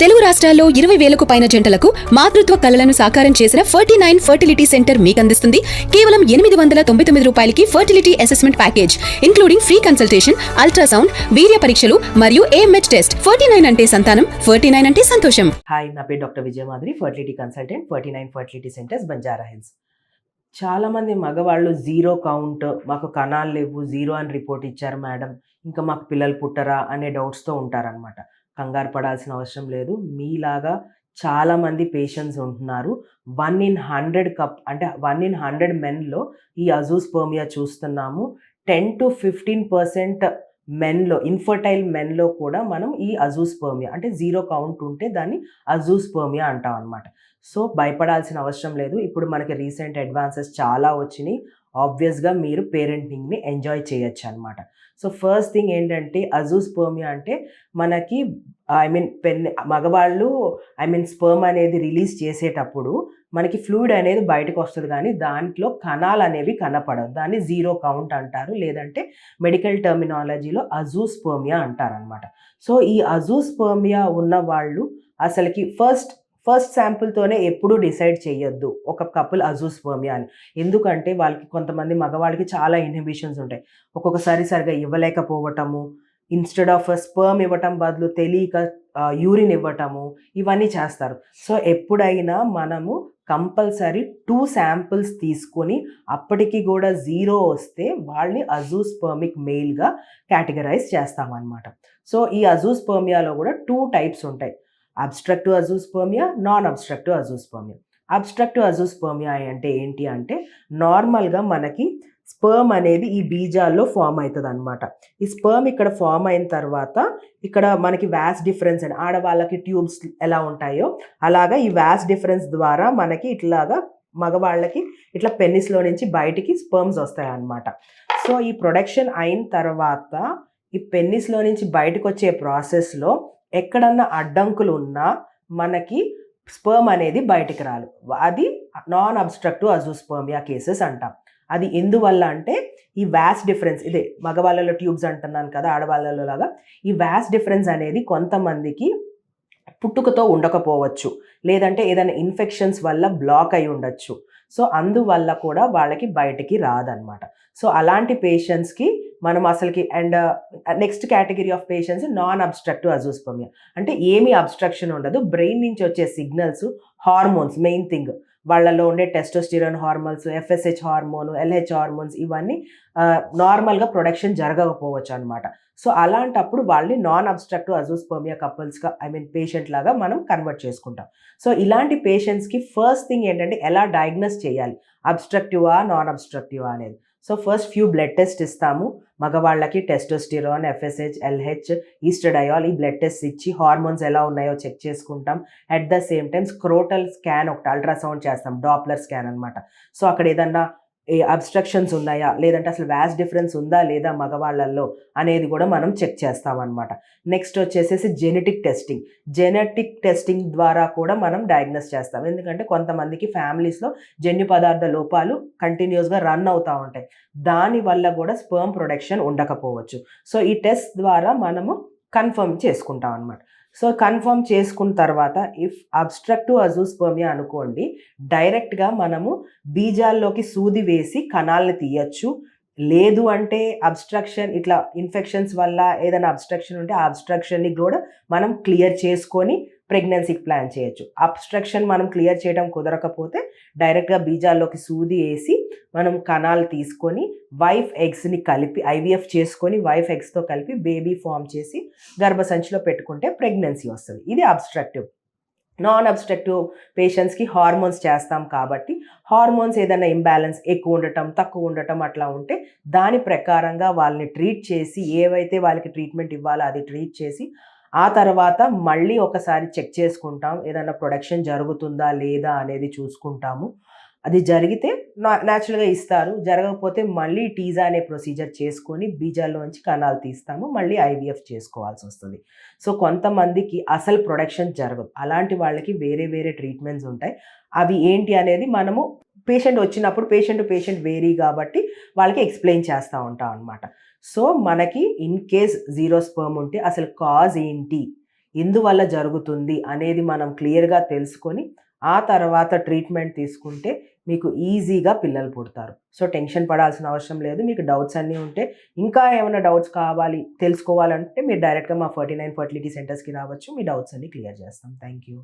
తెలుగు రాష్ట్రాల్లో 20,000కు పైన జంటలకు మాతృత్వ కలలను సాకారం చేసిన 49 ఫర్టిలిటీ సెంటర్ మీకు అందిస్తుంది కేవలం 899 రూపాయలకి fertility assessment package including free consultation, ultrasound, వీర్య పరీక్షలు మరియు AMH టెస్ట్. 49 అంటే సంతానం, 49 అంటే సంతోషం. హాయ్, నా పేరు doctor Vijayamadhuri, fertility consultant, 49 fertility centres, Banjara Hills. చాలామంది మగవాళ్ళు జీరో కౌంట్, మాకు కణాలు లేవు, జీరో అని రిపోర్ట్ ఇచ్చారు మేడం, ఇంకా మాకు పిల్లలు పుట్టరా అనే డౌట్స్తో ఉంటారనమాట. కంగారు పడాల్సిన అవసరం లేదు. మీలాగా చాలామంది పేషెంట్స్ ఉంటున్నారు. 1 in 100 అంటే 1 in 100 మెన్లో ఈ అజూస్పర్మియా చూస్తున్నాము. 10 to 15% మెన్లో, ఇన్ఫర్టైల్ మెన్లో కూడా మనం ఈ అజూస్పర్మియా అంటే జీరో కౌంట్ ఉంటే దాన్ని అజూస్పర్మియా అంటాం అనమాట. సో భయపడాల్సిన అవసరం లేదు. ఇప్పుడు మనకి రీసెంట్ అడ్వాన్సెస్ చాలా వచ్చినాయి. ఆబ్వియస్గా మీరు పేరెంటింగ్ని ఎంజాయ్ చేయొచ్చు అనమాట. సో ఫస్ట్ థింగ్ ఏంటంటే, అజూస్పర్మియా అంటే మనకి మగవాళ్ళు స్పర్మ్ అనేది రిలీజ్ చేసేటప్పుడు మనకి ఫ్లూయిడ్ అనేది బయటకు వస్తుంది, కానీ దాంట్లో కణాలు అనేవి కనపడవు. దాన్ని జీరో కౌంట్ అంటారు, లేదంటే మెడికల్ టర్మినాలజీలో అజూస్పర్మియా అంటారనమాట. సో ఈ అజూస్పర్మియా ఉన్న వాళ్ళు అసలుకి ఫస్ట్ శాంపుల్తోనే ఎప్పుడూ డిసైడ్ చేయొద్దు ఒక కపుల్ అజూస్పర్మియా అని. ఎందుకంటే వాళ్ళకి కొంతమంది మగవాళ్ళకి చాలా ఇన్హిబిషన్స్ ఉంటాయి. ఒక్కొక్కసారి సరిగా ఇవ్వలేకపోవటము, ఇన్స్టెడ్ ఆఫ్ స్పర్మ్ ఇవ్వటం బదులు తెలియక యూరిన్ ఇవ్వటము, ఇవన్నీ చేస్తారు. సో ఎప్పుడైనా మనము కంపల్సరీ 2 శాంపిల్స్ తీసుకొని అప్పటికి కూడా జీరో వస్తే వాళ్ళని అజూస్పర్మిక్ మెయిల్గా కేటగరైజ్ చేస్తామన్నమాట. సో ఈ అజూస్పర్మియాలో కూడా 2 టైప్స్ ఉంటాయి. Obstructive azoospermia, non obstructive azoospermia. Obstructive azoospermia అంటే ఏంటి అంటే, నార్మల్గా మనకి స్పర్మ్ అనేది ఈ బీజాల్లో ఫామ్ అవుతుంది అనమాట. ఈ స్పర్మ్ ఇక్కడ ఫామ్ అయిన తర్వాత ఇక్కడ మనకి వ్యాస్ డిఫరెన్స్ అని, ఆడవాళ్ళకి ట్యూబ్స్ ఎలా ఉంటాయో అలాగా ఈ వ్యాస్ డిఫరెన్స్ ద్వారా మనకి ఇట్లాగా మగవాళ్ళకి ఇట్లా పెన్నిస్లో నుంచి బయటికి స్పర్మ్స్ వస్తాయి అన్నమాట. సో ఈ ప్రొడక్షన్ అయిన తర్వాత ఈ పెన్నిస్లో నుంచి బయటకు వచ్చే ప్రాసెస్లో ఎక్కడన్నా అడ్డంకులు ఉన్నా మనకి స్పర్మ్ అనేది బయటికి రాదు. అది నాన్ అబ్స్ట్రక్టివ్ అజూస్పర్మియా కేసెస్ అంటాం. అది ఎందువల్ల అంటే, ఈ వ్యాస్ డిఫరెన్స్, ఇదే మగవాళ్ళలో ట్యూబ్స్ అంటున్నాను కదా, ఆడవాళ్ళలో లాగా ఈ వ్యాస్ డిఫరెన్స్ అనేది కొంతమందికి పుట్టుకతో ఉండకపోవచ్చు, లేదంటే ఏదైనా ఇన్ఫెక్షన్స్ వల్ల బ్లాక్ అయి ఉండొచ్చు. సో అందువల్ల కూడా వాళ్ళకి బయటికి రాదనమాట. సో అలాంటి పేషెంట్స్కి మనం అసలుకి, and next category of patients non obstructive azoospermia అంటే ఏమీ అబ్స్ట్రక్షన్ ఉండదు. బ్రెయిన్ నుంచి వచ్చే సిగ్నల్స్, హార్మోన్స్, మెయిన్ థింగ్ వాళ్ళలో ఉండే testosterone hormones, FSH hormone, LH hormones ఇవన్నీ నార్మల్గా ప్రొడక్షన్ జరగకపోవచ్చు అనమాట. సో అలాంటప్పుడు వాళ్ళని నాన్ అబ్స్ట్రక్టివ్ అజూస్పర్మియా కపుల్స్గా పేషెంట్ లాగా మనం కన్వర్ట్ చేసుకుంటాం. సో ఇలాంటి పేషెంట్స్కి ఫస్ట్ థింగ్ ఏంటంటే, ఎలా డయాగ్నోస్ చేయాలి, అబ్స్ట్రక్టివా నాన్ అబ్స్ట్రక్టివా అనేది. So first few blood test ఇస్తాము. మగవాళ్ళకి టెస్టోస్టిరాన్, FSH, LH, ఈస్ట్రడయాల్, ఈ బ్లడ్ టెస్ట్ ఇచ్చి హార్మోన్స్ ఎలా ఉన్నాయో చెక్ చేసుకుంటాం. At the same time scrotal scan, ఒకటి అల్ట్రాసౌండ్ చేస్తాం, డాప్లర్ స్కాన్ అనమాట. సో అక్కడ ఏదన్నా అబ్స్ట్రక్షన్స్ ఉన్నాయా, లేదంటే అసలు వ్యాస్ డిఫరెన్స్ ఉందా లేదా మగవాళ్ళల్లో అనేది కూడా మనం చెక్ చేస్తామన్నమాట. నెక్స్ట్ వచ్చేసేసి జెనెటిక్ టెస్టింగ్ ద్వారా కూడా మనం డయాగ్నోస్ చేస్తాం. ఎందుకంటే కొంతమందికి ఫ్యామిలీస్లో జన్యు పదార్థ లోపాలు కంటిన్యూస్గా రన్ అవుతూ ఉంటాయి. దానివల్ల కూడా స్పర్మ్ ప్రొడక్షన్ ఉండకపోవచ్చు. సో ఈ టెస్ట్ ద్వారా మనము కన్ఫర్మ్ చేసుకుంటాం అనమాట. సో కన్ఫర్మ్ చేసుకున్న తర్వాత, ఇఫ్ అబ్స్ట్రక్టివ్ అజూస్పర్మియా అనుకోండి, డైరెక్ట్గా మనము బీజాల్లోకి సూది వేసి కణాలను తీయచ్చు. లేదు అంటే అబ్స్ట్రక్షన్, ఇట్లా ఇన్ఫెక్షన్స్ వల్ల ఏదైనా అబ్స్ట్రక్షన్ ఉంటే ఆ అబ్స్ట్రక్షన్ని కూడా మనం క్లియర్ చేసుకొని ప్రెగ్నెన్సీకి ప్లాన్ చేయొచ్చు. అబ్స్ట్రక్షన్ మనం క్లియర్ చేయడం కుదరకపోతే డైరెక్ట్గా బీజాల్లోకి సూది వేసి మనం కణాలు తీసుకొని వైఫ్ ఎగ్స్ని కలిపి IVF చేసుకొని వైఫ్ ఎగ్స్తో కలిపి బేబీ ఫామ్ చేసి గర్భసంచిలో పెట్టుకుంటే ప్రెగ్నెన్సీ వస్తుంది. ఇది అబ్స్ట్రక్టివ్. నాన్ అబ్స్ట్రక్టివ్ పేషెంట్స్కి హార్మోన్స్ చేస్తాం కాబట్టి, హార్మోన్స్ ఏదైనా ఇంబ్యాలెన్స్, ఎక్కువ ఉండటం తక్కువ ఉండటం అట్లా ఉంటే దాని ప్రకారంగా వాళ్ళని ట్రీట్ చేసి, ఏవైతే వాళ్ళకి ట్రీట్మెంట్ ఇవ్వాలో అది ట్రీట్ చేసి, ఆ తర్వాత మళ్ళీ ఒకసారి చెక్ చేసుకుంటాం, ఏదైనా ప్రొడక్షన్ జరుగుతుందా లేదా అనేది చూసుకుంటాము. అది జరిగితే న్యాచురల్గా ఇస్తారు, జరగకపోతే మళ్ళీ టీజా అనే ప్రొసీజర్ చేసుకొని బీజాల్లోంచి కణాలు తీస్తాము, మళ్ళీ IVF చేసుకోవాల్సి వస్తుంది. సో కొంతమందికి అసలు ప్రొడక్షన్ జరగదు. అలాంటి వాళ్ళకి వేరే వేరే ట్రీట్మెంట్స్ ఉంటాయి. అవి ఏంటి అనేది మనము పేషెంట్ వచ్చినప్పుడు, పేషెంట్ టు పేషెంట్ వేరీ కాబట్టి వాళ్ళకి ఎక్స్ప్లెయిన్ చేస్తూ ఉంటాం అనమాట. సో మనకి ఇన్ కేస్ జీరో స్పర్మ్ ఉంటే అసలు కాజ్ ఏంటి, ఎందువల్ల జరుగుతుంది అనేది మనం క్లియర్‌గా తెలుసుకొని, ఆ తర్వాత ట్రీట్మెంట్ తీసుకుంటే మీకు ఈజీగా పిల్లలు పుడతారు. సో, టెన్షన్ పడాల్సిన అవసరం లేదు. మీకు డౌట్స్ అన్నీ ఉంటే, ఇంకా ఏమైనా డౌట్స్ కావాలి, తెలుసుకోవాలంటే మీరు డైరెక్ట్‌గా మా 49 ఫర్టిలిటీ సెంటర్స్‌కి రావచ్చు. మీ డౌట్స్ అన్నీ క్లియర్ చేస్తాం. Thank you.